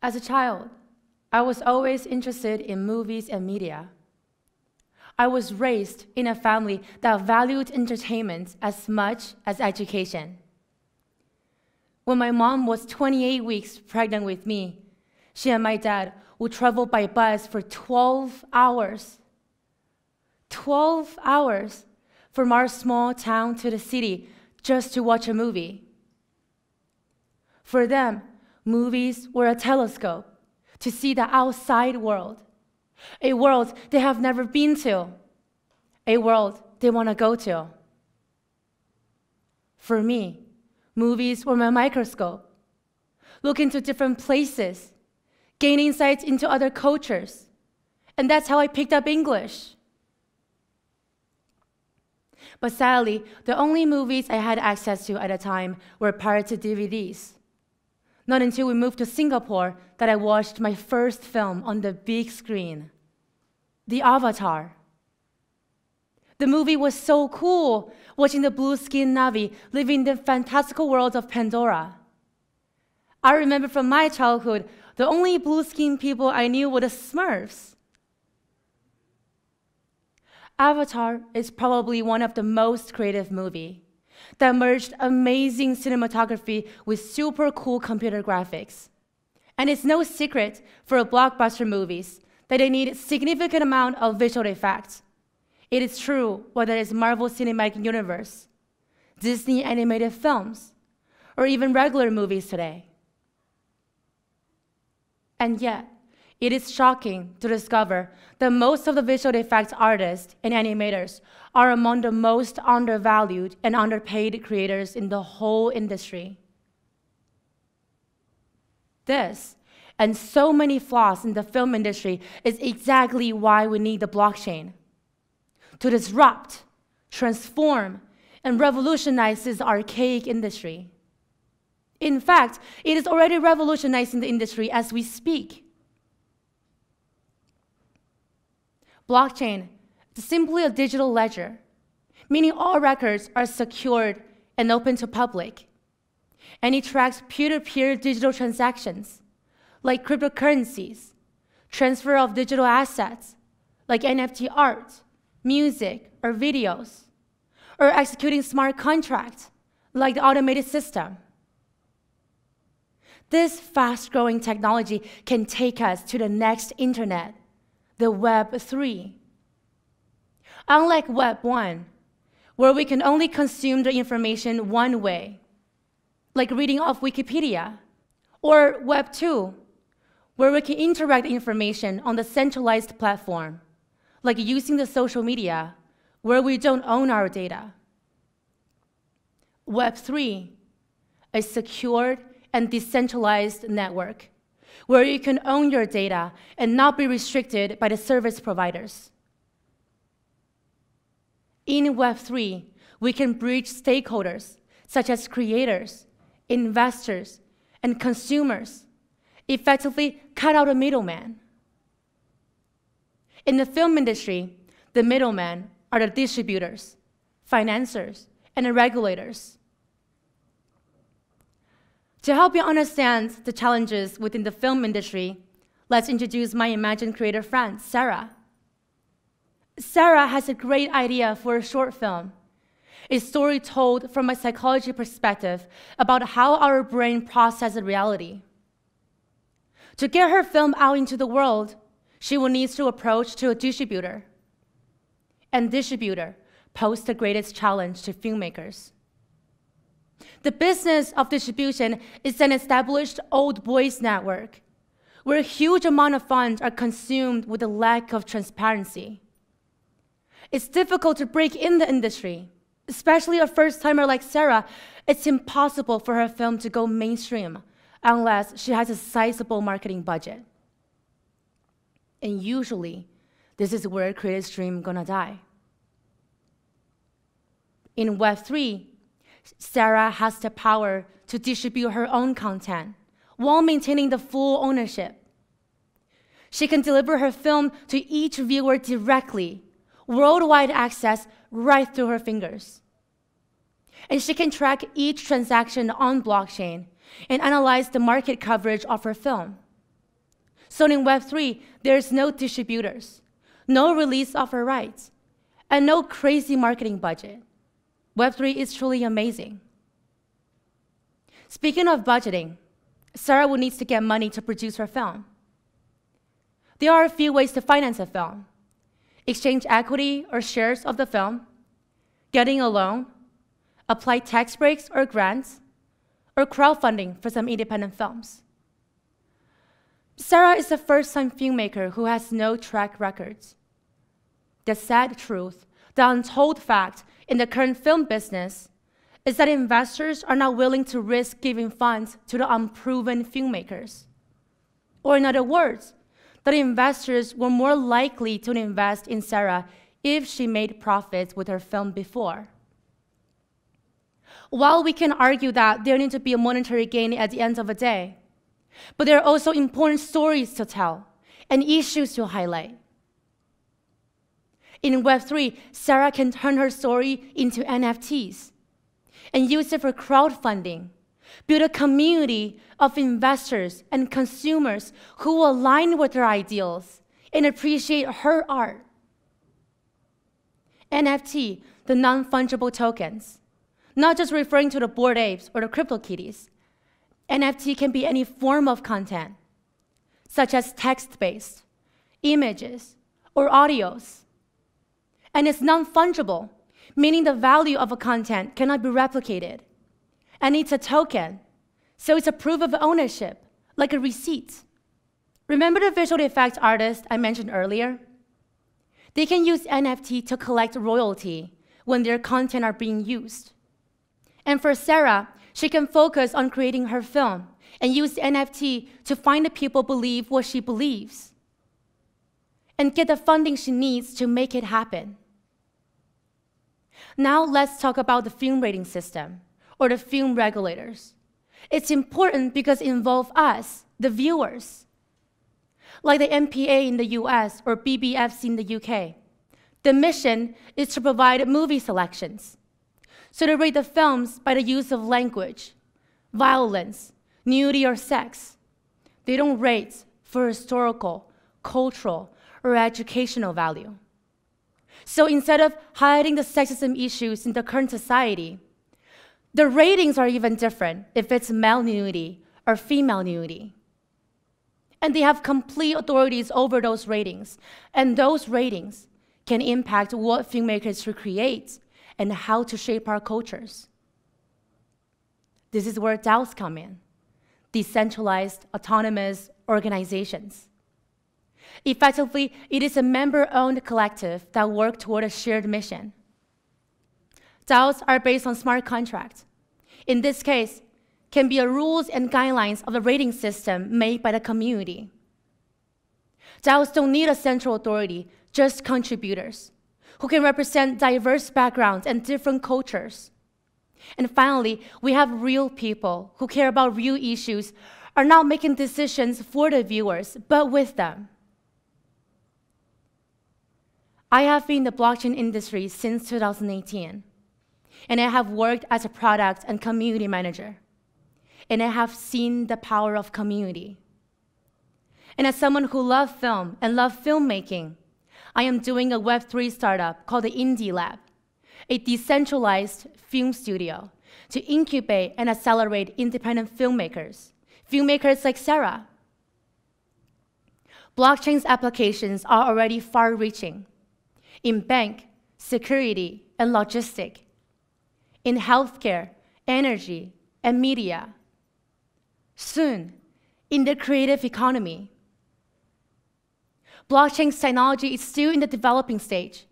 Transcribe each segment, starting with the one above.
As a child, I was always interested in movies and media. I was raised in a family that valued entertainment as much as education. When my mom was 28 weeks pregnant with me, she and my dad would travel by bus for 12 hours. 12 hours from our small town to the city just to watch a movie. For them, movies were a telescope to see the outside world, a world they have never been to, a world they want to go to. For me, movies were my microscope. Look into different places, gain insights into other cultures, and that's how I picked up English. But sadly, the only movies I had access to at the time were pirated DVDs. Not until we moved to Singapore that I watched my first film on the big screen, The Avatar. The movie was so cool, watching the blue-skinned Na'vi living in the fantastical world of Pandora. I remember from my childhood, the only blue-skinned people I knew were the Smurfs. Avatar is probably one of the most creative movies that merged amazing cinematography with super cool computer graphics. And it's no secret for blockbuster movies that they need a significant amount of visual effects. It is true whether it's Marvel Cinematic Universe, Disney animated films, or even regular movies today. And yet, it is shocking to discover that most of the visual effects artists and animators are among the most undervalued and underpaid creators in the whole industry. This, and so many flaws in the film industry, is exactly why we need the blockchain to disrupt, transform, and revolutionize this archaic industry. In fact, it is already revolutionizing the industry as we speak. Blockchain is simply a digital ledger, meaning all records are secured and open to public. And it tracks peer-to-peer digital transactions, like cryptocurrencies, transfer of digital assets, like NFT art, music, or videos, or executing smart contracts, like the automated system. This fast-growing technology can take us to the next internet, the Web3. Unlike Web1, where we can only consume the information one way, like reading off Wikipedia, or Web2, where we can interact information on the centralized platform, like using the social media, where we don't own our data. Web3, a secured and decentralized network, where you can own your data and not be restricted by the service providers. In Web3, we can bridge stakeholders, such as creators, investors, and consumers, effectively cut out a middleman. In the film industry, the middlemen are the distributors, financiers, and the regulators. To help you understand the challenges within the film industry, let's introduce my imagined creator friend, Sarah. Sarah has a great idea for a short film, a story told from a psychology perspective about how our brain processes reality. To get her film out into the world, she will need to approach to a distributor. And distributor pose the greatest challenge to filmmakers. The business of distribution is an established old boys network, where a huge amount of funds are consumed with a lack of transparency. It's difficult to break in the industry. Especially a first-timer like Sarah, it's impossible for her film to go mainstream unless she has a sizable marketing budget. And usually, this is where creative dream gonna die. In Web3, Sarah has the power to distribute her own content while maintaining the full ownership. She can deliver her film to each viewer directly, worldwide access right through her fingers. And she can track each transaction on blockchain and analyze the market coverage of her film. So in Web3, there's no distributors, no release offer rights, and no crazy marketing budget. Web3 is truly amazing. Speaking of budgeting, Sarah will need to get money to produce her film. There are a few ways to finance a film: exchange equity or shares of the film, getting a loan, apply tax breaks or grants, or crowdfunding for some independent films. Sarah is the first-time filmmaker who has no track records. The sad truth, the untold fact in the current film business is that investors are not willing to risk giving funds to the unproven filmmakers. Or in other words, that investors were more likely to invest in Sarah if she made profits with her film before. While we can argue that there needs to be a monetary gain at the end of the day, but there are also important stories to tell and issues to highlight. In Web3, Sarah can turn her story into NFTs and use it for crowdfunding, build a community of investors and consumers who align with her ideals and appreciate her art. NFT, the non-fungible tokens, not just referring to the Bored Apes or the CryptoKitties. NFT can be any form of content, such as text-based, images, or audios. And it's non-fungible, meaning the value of a content cannot be replicated. And it's a token, so it's a proof of ownership, like a receipt. Remember the visual effects artist I mentioned earlier? They can use NFT to collect royalty when their content are being used. And for Sarah, she can focus on creating her film and use the NFT to find the people believe what she believes and get the funding she needs to make it happen. Now let's talk about the film rating system, or the film regulators. It's important because it involves us, the viewers. Like the MPA in the US or BBFC in the UK, the mission is to provide movie selections. So they rate the films by the use of language, violence, nudity, or sex. They don't rate for historical, cultural, or educational value. So instead of hiding the sexism issues in the current society, the ratings are even different if it's male nudity or female nudity. And they have complete authorities over those ratings, and those ratings can impact what filmmakers should create and how to shape our cultures. This is where DAOs come in, decentralized autonomous organizations. Effectively, it is a member-owned collective that work toward a shared mission. DAOs are based on smart contracts. In this case, can be a rules and guidelines of the rating system made by the community. DAOs don't need a central authority, just contributors who can represent diverse backgrounds and different cultures. And finally, we have real people who care about real issues, are not making decisions for the viewers, but with them. I have been in the blockchain industry since 2018, and I have worked as a product and community manager, and I have seen the power of community. And as someone who loves film and loves filmmaking, I am doing a Web3 startup called the Indie Lab, a decentralized film studio to incubate and accelerate independent filmmakers like Sarah. Blockchain's applications are already far-reaching in bank, security, and logistics, in healthcare, energy, and media. Soon, in the creative economy. Blockchain's technology is still in the developing stage,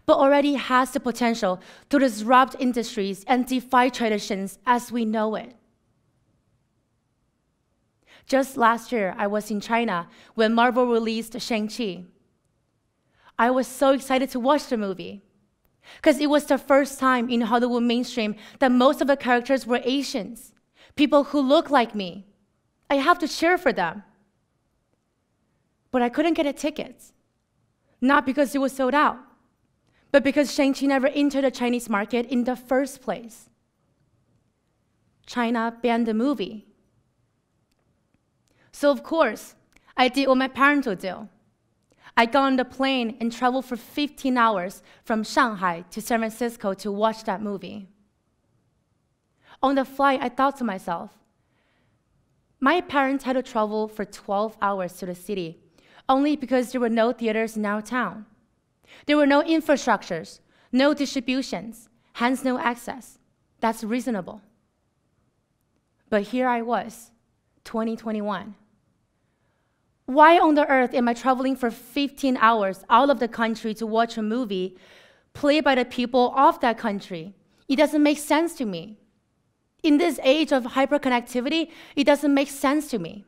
but already has the potential to disrupt industries and defy traditions as we know it. Just last year, I was in China when Marvel released Shang-Chi. I was so excited to watch the movie, because it was the first time in Hollywood mainstream that most of the characters were Asians, people who look like me. I have to cheer for them. But I couldn't get a ticket. Not because it was sold out, but because Shang-Chi never entered the Chinese market in the first place. China banned the movie. So of course, I did what my parents would do. I got on the plane and traveled for 15 hours from Shanghai to San Francisco to watch that movie. On the flight, I thought to myself, my parents had to travel for 12 hours to the city only because there were no theaters in our town. There were no infrastructures, no distributions, hence no access. That's reasonable. But here I was, 2021. Why on the earth am I traveling for 15 hours out of the country to watch a movie played by the people of that country? It doesn't make sense to me. In this age of hyperconnectivity, it doesn't make sense to me.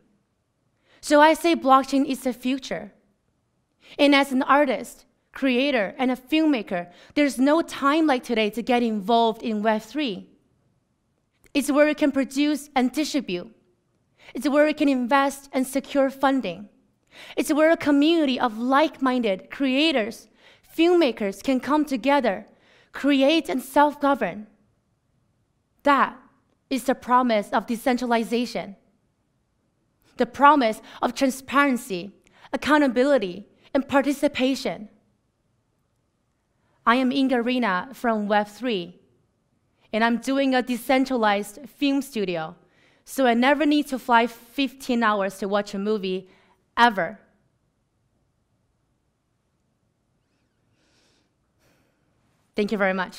So I say blockchain is the future. And as an artist, creator, and a filmmaker, there's no time like today to get involved in Web3. It's where we can produce and distribute. It's where we can invest and secure funding. It's where a community of like-minded creators, filmmakers can come together, create and self-govern. That is the promise of decentralization. The promise of transparency, accountability, and participation. I am Yingying from Web3, and I'm doing a decentralized film studio, so I never need to fly 15 hours to watch a movie, ever. Thank you very much.